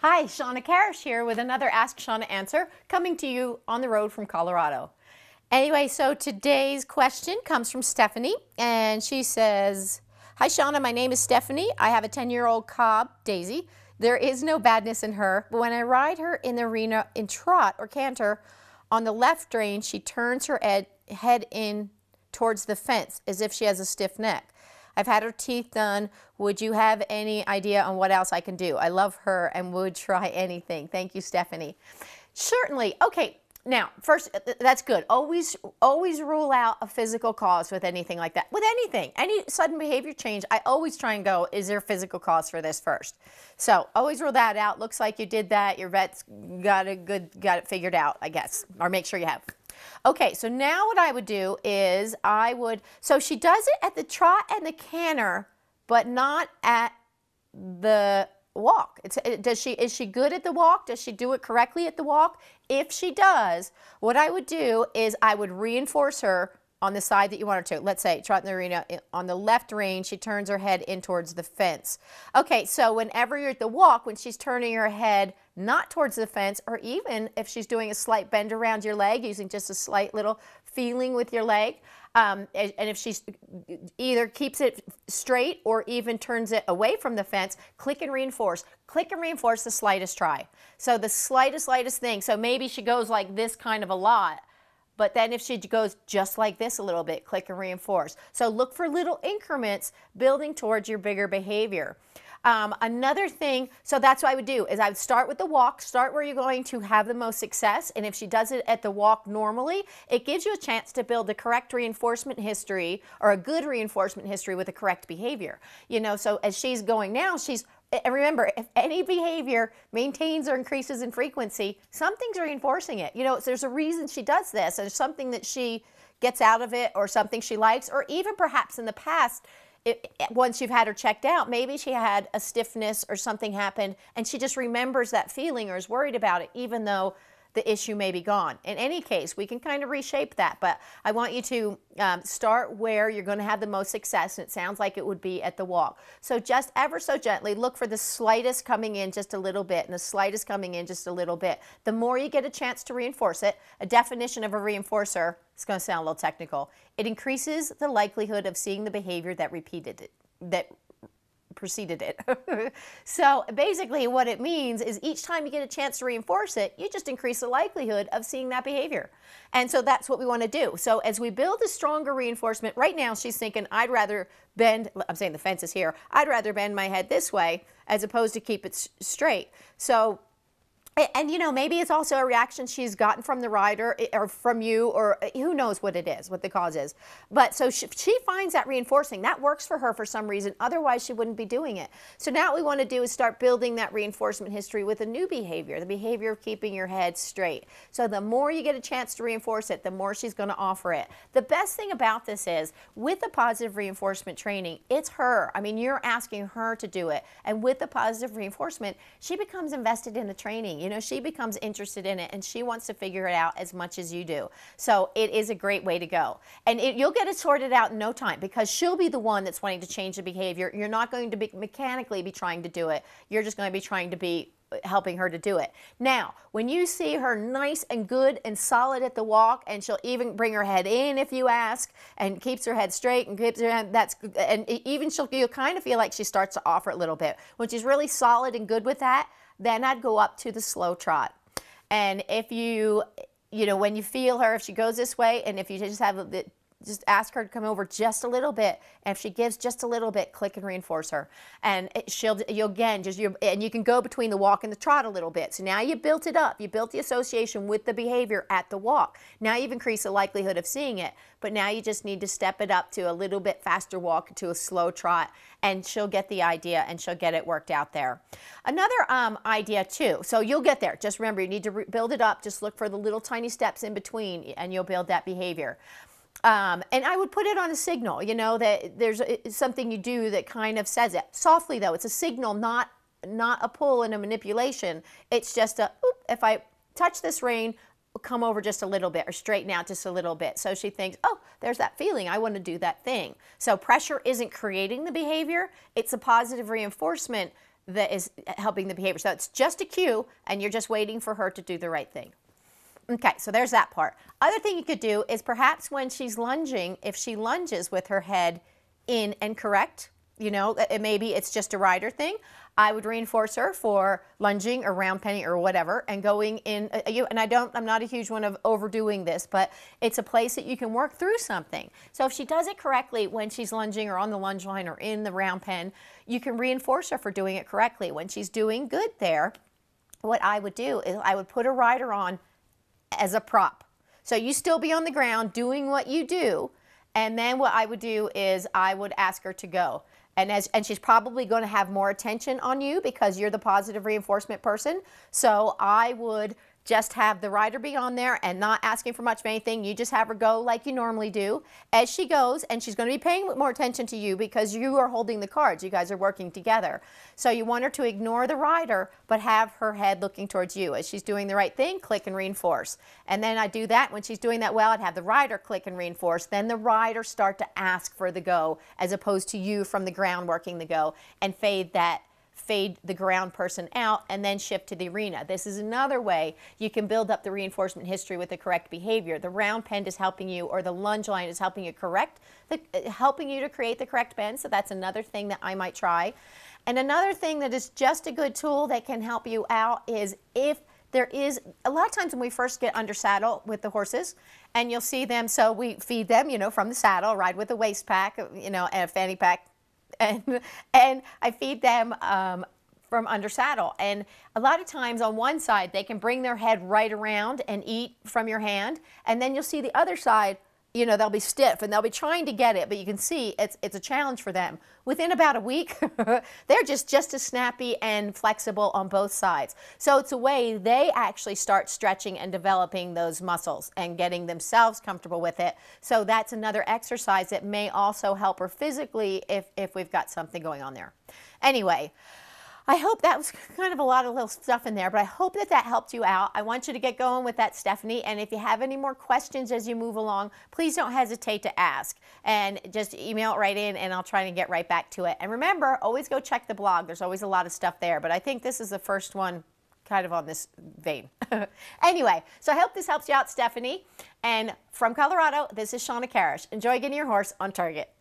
Hi, Shauna Karish here with another Ask Shauna answer, coming to you on the road from Colorado. Anyway, so today's question comes from Stephanie, and she says, "Hi Shauna, my name is Stephanie. I have a 10-year-old cob, Daisy. There is no badness in her, but when I ride her in the arena in trot or canter, on the left rein, she turns her head in towards the fence as if she has a stiff neck. I've had her teeth done. Would you have any idea on what else I can do? I love her and would try anything. Thank you, Stephanie." Certainly. Okay. Now, first, that's good. Always rule out a physical cause with anything like that. With anything, any sudden behavior change, I always try and go, is there a physical cause for this first? So always rule that out. Looks like you did that. Your vet's got it figured out, I guess, or make sure you have. Okay, so now what I would do is so she does it at the trot and the canter, but not at the walk. Is she good at the walk? Does she do it correctly at the walk? If she does, what I would do is I would reinforce her on the side that you want her to. Let's say trot in the arena, on the left rein, she turns her head in towards the fence. Okay, so whenever you're at the walk, when she's turning her head not towards the fence, or even if she's doing a slight bend around your leg, using just a slight little feeling with your leg, and if she either keeps it straight or even turns it away from the fence, click and reinforce. Click and reinforce the slightest try. So the slightest thing. So maybe she goes like this kind of a lot, but then if she goes just like this a little bit, click and reinforce. So look for little increments building towards your bigger behavior. Another thing, so that's what I would do, is I would start with the walk, start where you're going to have the most success, and if she does it at the walk normally, it gives you a chance to build the correct reinforcement history, or a good reinforcement history with the correct behavior. You know, so as she's going now, and remember, if any behavior maintains or increases in frequency, something's reinforcing it. You know, there's a reason she does this, and something that she gets out of it, or something she likes, or even perhaps in the past, once you've had her checked out, maybe she had a stiffness or something happened and she just remembers that feeling or is worried about it, even though the issue may be gone. In any case, we can kind of reshape that, but I want you to start where you're going to have the most success, and it sounds like it would be at the walk. So just ever so gently, look for the slightest coming in just a little bit and the slightest coming in just a little bit. The more you get a chance to reinforce it, a definition of a reinforcer, it's going to sound a little technical, it increases the likelihood of seeing the behavior that preceded it. So basically what it means is each time you get a chance to reinforce it, you just increase the likelihood of seeing that behavior. And so that's what we want to do. So as we build a stronger reinforcement, right now she's thinking, I'd rather bend, I'm saying the fence is here, I'd rather bend my head this way as opposed to keep it straight. So, and you know, maybe it's also a reaction she's gotten from the rider or from you, or who knows what it is, what the cause is. But so she finds that reinforcing. That works for her for some reason. Otherwise, she wouldn't be doing it. So now what we want to do is start building that reinforcement history with a new behavior, the behavior of keeping your head straight. So the more you get a chance to reinforce it, the more she's going to offer it. The best thing about this is, with the positive reinforcement training, it's her. I mean, you're asking her to do it. And with the positive reinforcement, she becomes invested in the training. You know, she becomes interested in it and she wants to figure it out as much as you do. So it is a great way to go. And you'll get it sorted out in no time, because she'll be the one that's wanting to change the behavior. You're not going to mechanically be trying to do it. You're just going to be trying to be helping her to do it. Now, when you see her nice and good and solid at the walk, and she'll even bring her head in if you ask, and keeps her head straight and keeps her head, and even you'll kind of feel like she starts to offer a little bit. When she's really solid and good with that, then I'd go up to the slow trot. And if you know, when you feel her, if she goes this way, and if you just have just ask her to come over just a little bit, and if she gives just a little bit, click and reinforce her, and you'll again and you can go between the walk and the trot a little bit. So now you built it up, you built the association with the behavior at the walk. Now you've increased the likelihood of seeing it, but now you just need to step it up to a little bit faster walk, to a slow trot, and she'll get the idea and she'll get it worked out there. Another idea too, so you'll get there. Just remember, you need to build it up. Just look for the little tiny steps in between, and you'll build that behavior. And I would put it on a signal, you know, that there's something you do that kind of says it. Softly though, it's a signal, not a pull and a manipulation. It's just a, oop, if I touch this rein, come over just a little bit, or straighten out just a little bit. So she thinks, oh, there's that feeling, I want to do that thing. So pressure isn't creating the behavior, it's a positive reinforcement that is helping the behavior. So it's just a cue, and you're just waiting for her to do the right thing. Okay, so there's that part. Other thing you could do is perhaps when she's lunging, if she lunges with her head in and correct, you know, maybe it's just a rider thing, I would reinforce her for lunging or round penning or whatever and going in. And I'm not a huge one of overdoing this, but it's a place that you can work through something. So if she does it correctly when she's lunging or on the lunge line or in the round pen, you can reinforce her for doing it correctly. When she's doing good there, what I would do is I would put a rider on as a prop. So you still be on the ground doing what you do, and then what I would do is I would ask her to go. And she's probably going to have more attention on you because you're the positive reinforcement person. So I would just have the rider be on there and not asking for much of anything. You just have her go like you normally do. As she goes, and she's going to be paying more attention to you because you are holding the cards. You guys are working together. So you want her to ignore the rider, but have her head looking towards you. As she's doing the right thing, click and reinforce. And then I do that. When she's doing that well, I'd have the rider click and reinforce. Then the rider start to ask for the go as opposed to you from the ground working the go, and fade the ground person out and then shift to the arena. This is another way you can build up the reinforcement history with the correct behavior. The round pen is helping you, or the lunge line is helping you helping you to create the correct bend. So that's another thing that I might try. And another thing that is just a good tool that can help you out is if there is, a lot of times when we first get under saddle with the horses, and you'll see them, so we feed them, you know, from the saddle, ride with a waist pack, you know, and a fanny pack, and I feed them from under saddle. And a lot of times on one side, they can bring their head right around and eat from your hand. And then you'll see the other side, you know, they'll be stiff and they'll be trying to get it, but you can see it's a challenge for them. Within about a week, they're just as snappy and flexible on both sides. So it's a way they actually start stretching and developing those muscles and getting themselves comfortable with it. So that's another exercise that may also help her physically if we've got something going on there. Anyway, I hope that was kind of a lot of little stuff in there, but I hope that helped you out. I want you to get going with that, Stephanie, and if you have any more questions as you move along, please don't hesitate to ask, and just email it right in and I'll try and get right back to it. And remember, always go check the blog. There's always a lot of stuff there, but I think this is the first one kind of on this vein. Anyway, so I hope this helps you out, Stephanie. And from Colorado, this is Shauna Karish. Enjoy getting your horse on target.